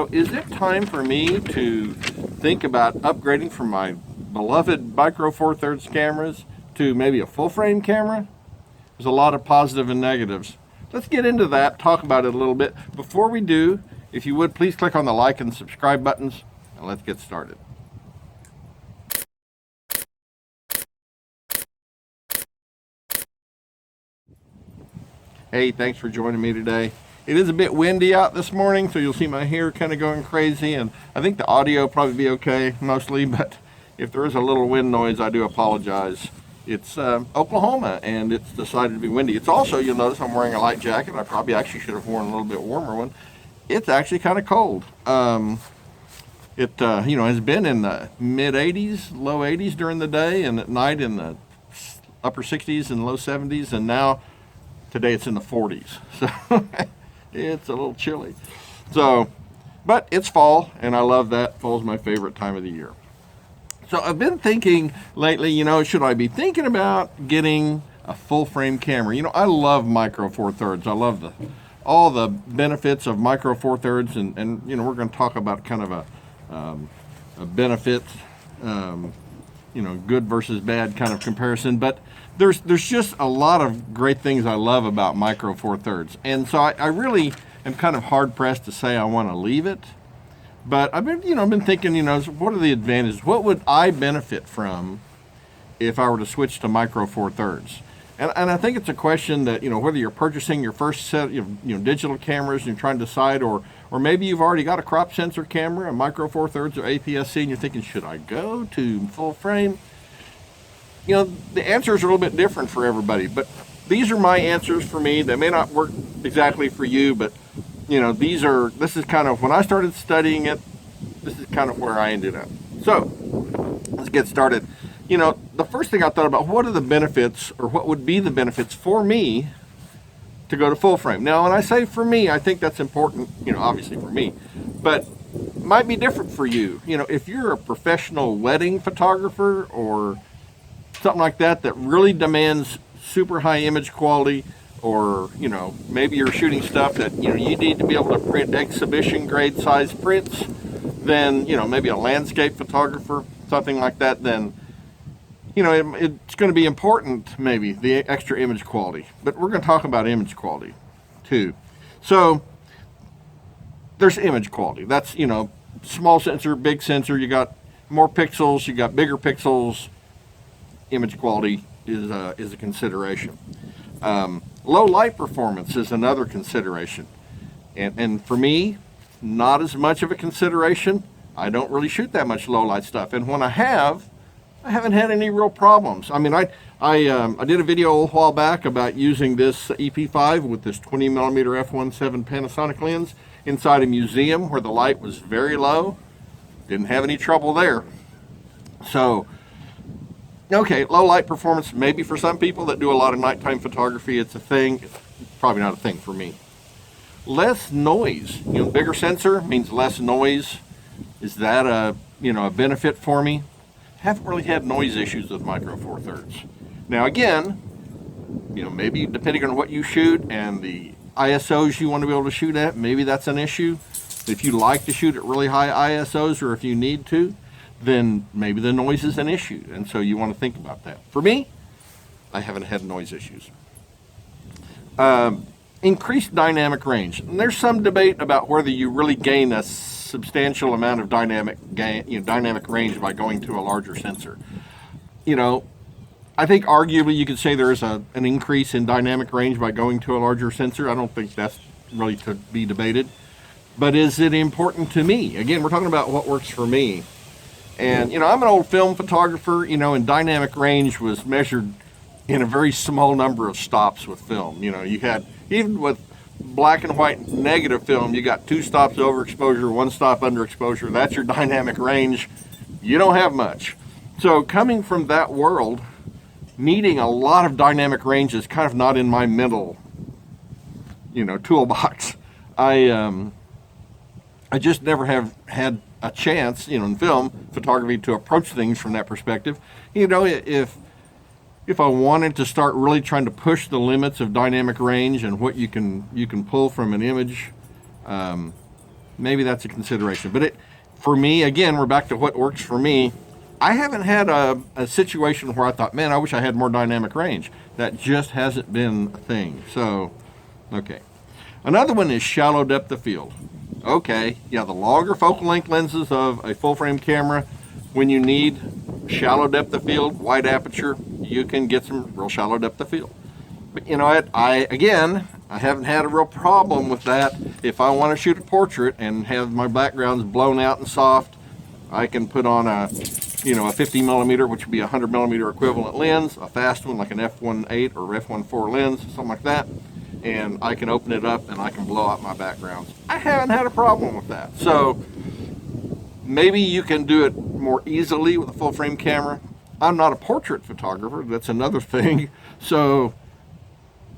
So is it time for me to think about upgrading from my beloved Micro Four Thirds cameras to maybe a full frame camera? There's a lot of positive and negatives. Let's get into that, talk about it a little bit. Before we do, if you would, please click on the like and subscribe buttons, and let's get started. Hey, thanks for joining me today. It is a bit windy out this morning, so you'll see my hair kind of going crazy, and I think the audio will probably be okay mostly, but if there is a little wind noise, I do apologize. It's Oklahoma, and it's decided to be windy. It's also, you'll notice I'm wearing a light jacket. I probably actually should have worn a little bit warmer one. It's actually kind of cold. It has been in the mid 80s, low 80s during the day, and at night in the upper 60s and low 70s, and now today it's in the 40s. So it's a little chilly. So, but it's fall, and I love that. Fall's my favorite time of the year. So I've been thinking lately, should I be thinking about getting a full frame camera? I love Micro Four Thirds. I love all the benefits of Micro Four Thirds, and we're going to talk about kind of a benefit, good versus bad kind of comparison. But there's just a lot of great things I love about Micro Four Thirds, and so I really am kind of hard pressed to say I want to leave it. But I've been thinking, what are the advantages? What would I benefit from if I were to switch to Micro Four Thirds? And I think it's a question that, whether you're purchasing your first set of, digital cameras and you're trying to decide, or maybe you've already got a crop sensor camera, a Micro Four Thirds or APS-C, and you're thinking, should I go to full frame? The answers are a little bit different for everybody, but these are my answers for me. They may not work exactly for you, but this is kind of, when I started studying it, this is kind of where I ended up. So let's get started. The first thing I thought about, what are the benefits, or what would be the benefits for me to go to full frame? Now, when I say for me, I think that's important, obviously for me, but it might be different for you. If you're a professional wedding photographer or something like that really demands super high image quality, or maybe you're shooting stuff that you need to be able to print exhibition grade size prints, then maybe a landscape photographer, something like that, then it's going to be important, maybe the extra image quality. But we're going to talk about image quality too. So there's image quality. That's small sensor, big sensor. You got more pixels, you got bigger pixels. Image quality is a consideration. Low light performance is another consideration, and for me, not as much of a consideration. I don't really shoot that much low light stuff, and when I haven't had any real problems. I mean, I did a video a while back about using this EP5 with this 20mm f1.7 Panasonic lens inside a museum where the light was very low. Didn't have any trouble there. So, okay, low light performance, maybe for some people that do a lot of nighttime photography, it's a thing. It's probably not a thing for me. Less noise. Bigger sensor means less noise. Is that a benefit for me? Haven't really had noise issues with Micro Four Thirds. Now again, maybe depending on what you shoot and the ISOs you want to be able to shoot at, maybe that's an issue. If you like to shoot at really high ISOs, or if you need to, then maybe the noise is an issue, and so you want to think about that. For me, I haven't had noise issues. Increased dynamic range. And there's some debate about whether you really gain a substantial amount of dynamic range by going to a larger sensor. I think arguably you could say there is an increase in dynamic range by going to a larger sensor. I don't think that's really to be debated. But is it important to me? Again, we're talking about what works for me. And, I'm an old film photographer, and dynamic range was measured in a very small number of stops with film. You had, even with black and white negative film, you got 2 stops overexposure, 1 stop underexposure. That's your dynamic range. You don't have much. So coming from that world, needing a lot of dynamic range is kind of not in my mental, toolbox. I just never have had a chance, in film photography, to approach things from that perspective. If I wanted to start really trying to push the limits of dynamic range and what you can pull from an image, maybe that's a consideration. But for me, again, we're back to what works for me. I haven't had a situation where I thought, man, I wish I had more dynamic range. That just hasn't been a thing. So, okay. Another one is shallow depth of field. Okay, yeah, the longer focal length lenses of a full frame camera, when you need shallow depth of field, wide aperture, you can get some real shallow depth of field. But you know what, I haven't had a real problem with that. If I want to shoot a portrait and have my backgrounds blown out and soft, I can put on a 50 millimeter, which would be a 100 millimeter equivalent lens, a fast one like an f1.8 or f1.4 lens, something like that, and I can open it up and I can blow out my backgrounds. I haven't had a problem with that. So maybe you can do it more easily with a full frame camera. I'm not a portrait photographer, that's another thing. So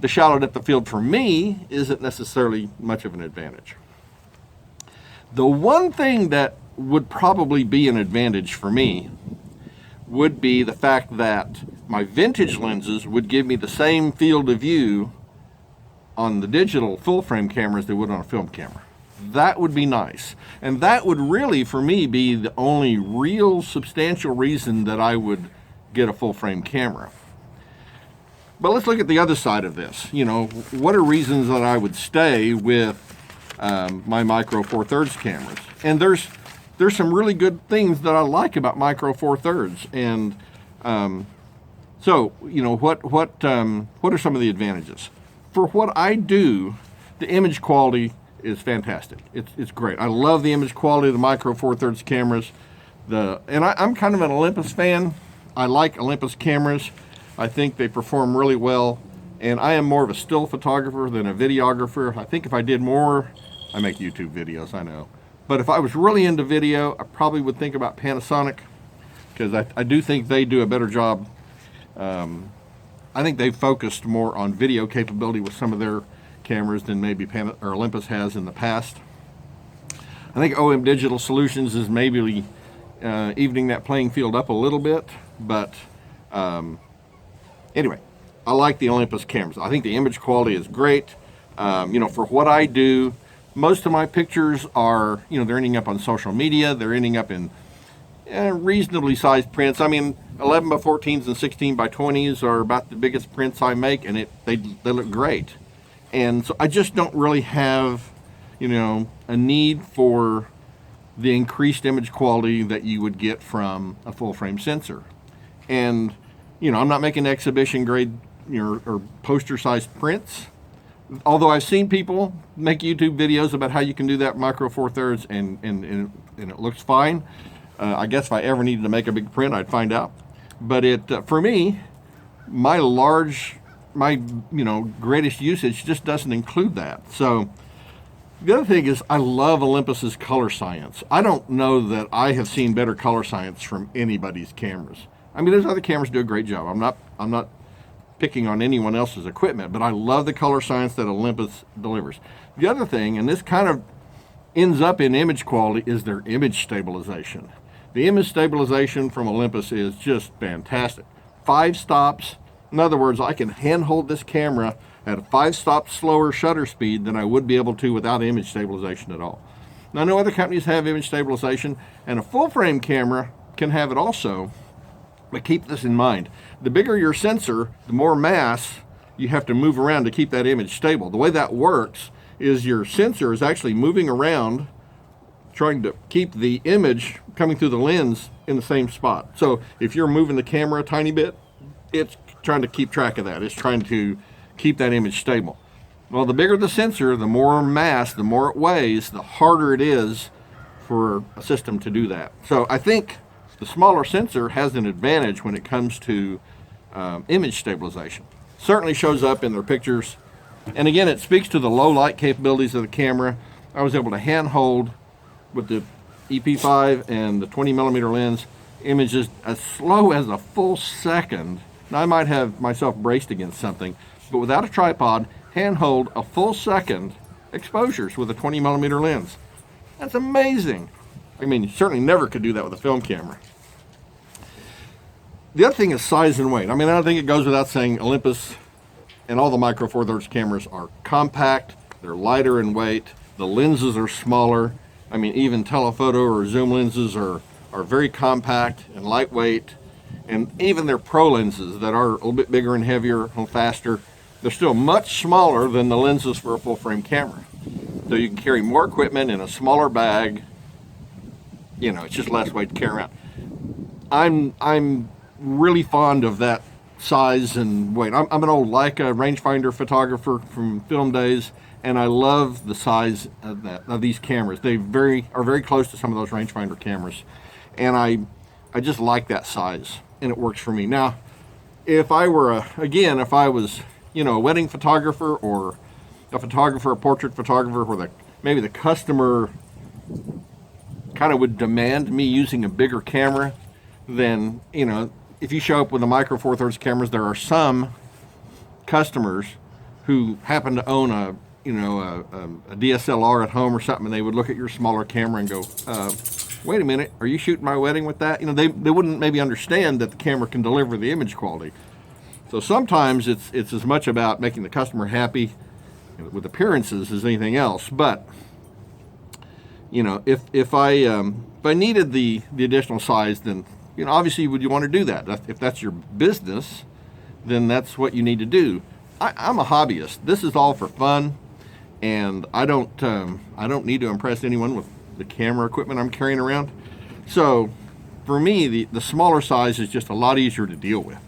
the shallow depth of field for me isn't necessarily much of an advantage. The one thing that would probably be an advantage for me would be the fact that my vintage lenses would give me the same field of view on the digital full frame cameras they would on a film camera. That would be nice. And that would really, for me, be the only real substantial reason that I would get a full frame camera. But let's look at the other side of this. What are reasons that I would stay with my Micro Four Thirds cameras? And there's some really good things that I like about Micro Four Thirds. And so, what are some of the advantages? For what I do, the image quality is fantastic. It's great. I love the image quality of the Micro Four Thirds cameras. I'm kind of an Olympus fan. I like Olympus cameras. I think they perform really well. And I am more of a still photographer than a videographer. I think if I did more, I make YouTube videos, I know. But if I was really into video, I probably would think about Panasonic, because I do think they do a better job. I think they've focused more on video capability with some of their cameras than maybe Olympus has in the past. I think OM Digital Solutions is maybe evening that playing field up a little bit, but anyway, I like the Olympus cameras. I think the image quality is great. For what I do, most of my pictures are, they're ending up on social media. They're ending up in reasonably sized prints. I mean, 11 by 14s and 16 by 20s are about the biggest prints I make, and they look great. And so I just don't really have, a need for the increased image quality that you would get from a full frame sensor. And, I'm not making exhibition grade, or poster sized prints. Although I've seen people make YouTube videos about how you can do that Micro Four Thirds, and it looks fine. I guess if I ever needed to make a big print, I'd find out. But for me, my greatest usage just doesn't include that. So the other thing is, I love Olympus's color science. I don't know that I have seen better color science from anybody's cameras. I mean, there's other cameras do a great job. I'm not picking on anyone else's equipment, but I love the color science that Olympus delivers. The other thing, and this kind of ends up in image quality, is their image stabilization. The image stabilization from Olympus is just fantastic. 5 stops. In other words, I can handhold this camera at a 5 stops slower shutter speed than I would be able to without image stabilization at all. Now, no other companies have image stabilization, and a full frame camera can have it also. But keep this in mind. The bigger your sensor, the more mass you have to move around to keep that image stable. The way that works is your sensor is actually moving around, trying to keep the image coming through the lens in the same spot. So if you're moving the camera a tiny bit, it's trying to keep track of that. It's trying to keep that image stable. Well, the bigger the sensor, the more mass, the more it weighs, the harder it is for a system to do that. So I think the smaller sensor has an advantage when it comes to image stabilization. Certainly shows up in their pictures. And again, it speaks to the low light capabilities of the camera. I was able to handhold with the EP5 and the 20 millimeter lens images as slow as a full second. Now, I might have myself braced against something, but without a tripod, handhold a full second exposures with a 20 millimeter lens. That's amazing. I mean, you certainly never could do that with a film camera. The other thing is size and weight. I mean, I don't think it goes without saying Olympus and all the Micro Four Thirds cameras are compact, they're lighter in weight, the lenses are smaller, I mean, even telephoto or zoom lenses are very compact and lightweight, and even their pro lenses that are a little bit bigger and heavier and faster, they're still much smaller than the lenses for a full frame camera. So you can carry more equipment in a smaller bag. You know, it's just less weight to carry around. I'm really fond of that size and weight. I'm an old Leica rangefinder photographer from film days, and I love the size of these cameras. They are very close to some of those rangefinder cameras, and I just like that size, and it works for me. Now, if I were if I was, you know, a wedding photographer or a photographer, a portrait photographer, where maybe the customer kind of would demand me using a bigger camera, then, you know, if you show up with a Micro Four Thirds cameras, there are some customers who happen to own a DSLR at home or something, and they would look at your smaller camera and go, wait a minute, are you shooting my wedding with that? You know, they wouldn't maybe understand that the camera can deliver the image quality. So sometimes it's as much about making the customer happy with appearances as anything else. But, you know, if I needed the additional size, then, you know, obviously would you want to do that? If that's your business, then that's what you need to do. I'm a hobbyist. This is all for fun, and I don't need to impress anyone with the camera equipment I'm carrying around. So for me, the smaller size is just a lot easier to deal with.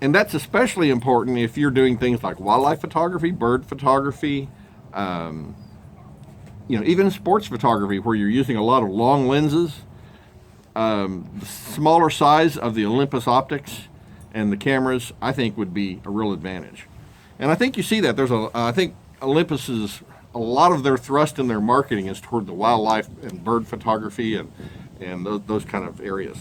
And that's especially important if you're doing things like wildlife photography, bird photography, you know, even sports photography where you're using a lot of long lenses. The smaller size of the Olympus optics and the cameras, I think, would be a real advantage. And I think you see that. I think Olympus is, a lot of their thrust in their marketing is toward the wildlife and bird photography and those kind of areas.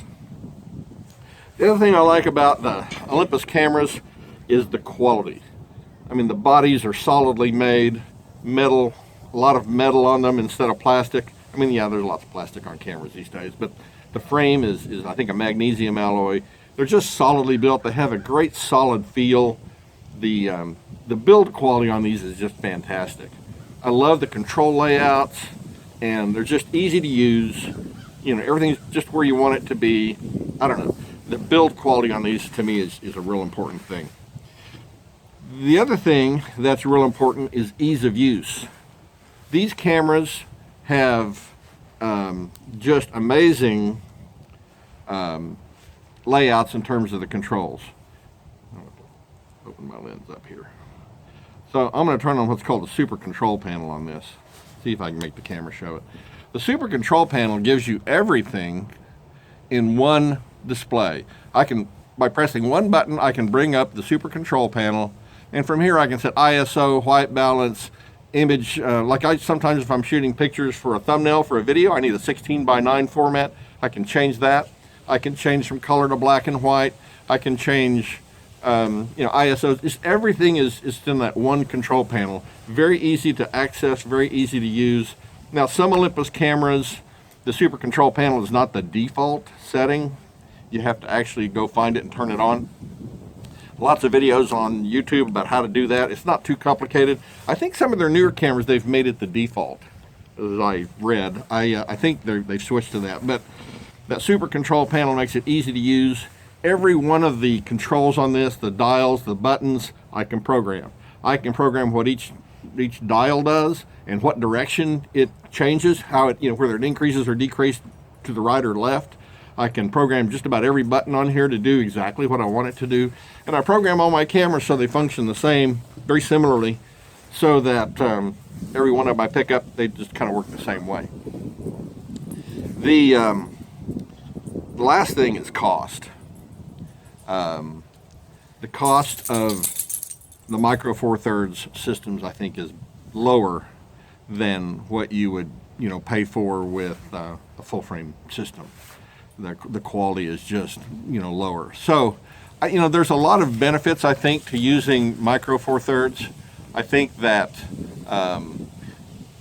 The other thing I like about the Olympus cameras is the quality. I mean, the bodies are solidly made, metal, a lot of metal on them instead of plastic. I mean, yeah, there's lots of plastic on cameras these days, but the frame is I think, a magnesium alloy. They're just solidly built. They have a great solid feel. The build quality on these is just fantastic. I love the control layouts, and they're just easy to use. You know, everything's just where you want it to be. I don't know. The build quality on these, to me, is a real important thing. The other thing that's real important is ease of use. These cameras have just amazing layouts in terms of the controls. Open my lens up here. So I'm going to turn on what's called the super control panel on this. See if I can make the camera show it. The super control panel gives you everything in one display. By pressing one button, I can bring up the super control panel, and from here I can set ISO, white balance, image. Sometimes if I'm shooting pictures for a thumbnail for a video, I need a 16:9 format. I can change that. I can change from color to black and white. I can change ISO. Just everything is in that one control panel. Very easy to access, very easy to use. Now, some Olympus cameras, the super control panel is not the default setting. You have to actually go find it and turn it on. Lots of videos on YouTube about how to do that. It's not too complicated. I think some of their newer cameras, they've made it the default, as I read. I think they've switched to that. But that super control panel makes it easy to use. Every one of the controls on this, the dials, the buttons, I can program. I can program what each dial does and what direction it changes, how it, whether it increases or decreases to the right or left. I can program just about every button on here to do exactly what I want it to do. And I program all my cameras so they function the same, very similarly, so that every one of them I pick up, they just kind of work the same way. The last thing is cost. The cost of the Micro Four Thirds systems, I think, is lower than what you would, pay for with a full frame system. The quality is just, lower. So, there's a lot of benefits, I think, to using Micro Four Thirds. I think that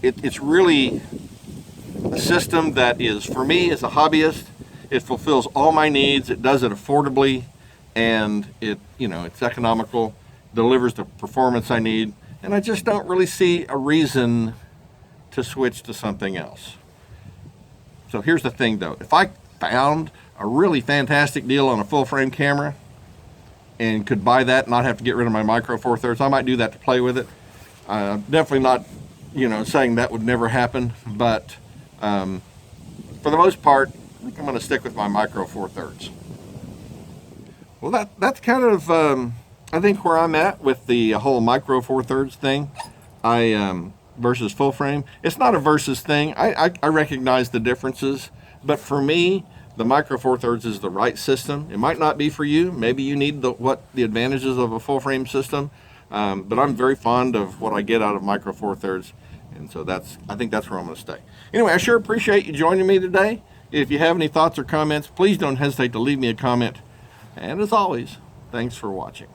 it's really a system that is, for me as a hobbyist, it fulfills all my needs. It does it affordably, and it's economical, delivers the performance I need, and I just don't really see a reason to switch to something else. So here's the thing though, if I found a really fantastic deal on a full frame camera and could buy that and not have to get rid of my Micro Four Thirds, I might do that to play with it. Definitely not, saying that would never happen, but for the most part, I think I'm going to stick with my Micro Four Thirds. Well, that's kind of, I think, where I'm at with the whole Micro Four Thirds thing. Versus full frame. It's not a versus thing. I recognize the differences, but for me, the Micro Four Thirds is the right system. It might not be for you. Maybe you need the advantages of a full frame system, but I'm very fond of what I get out of Micro Four Thirds, and so I think that's where I'm going to stay. Anyway, I sure appreciate you joining me today. If you have any thoughts or comments, please don't hesitate to leave me a comment. And as always, thanks for watching.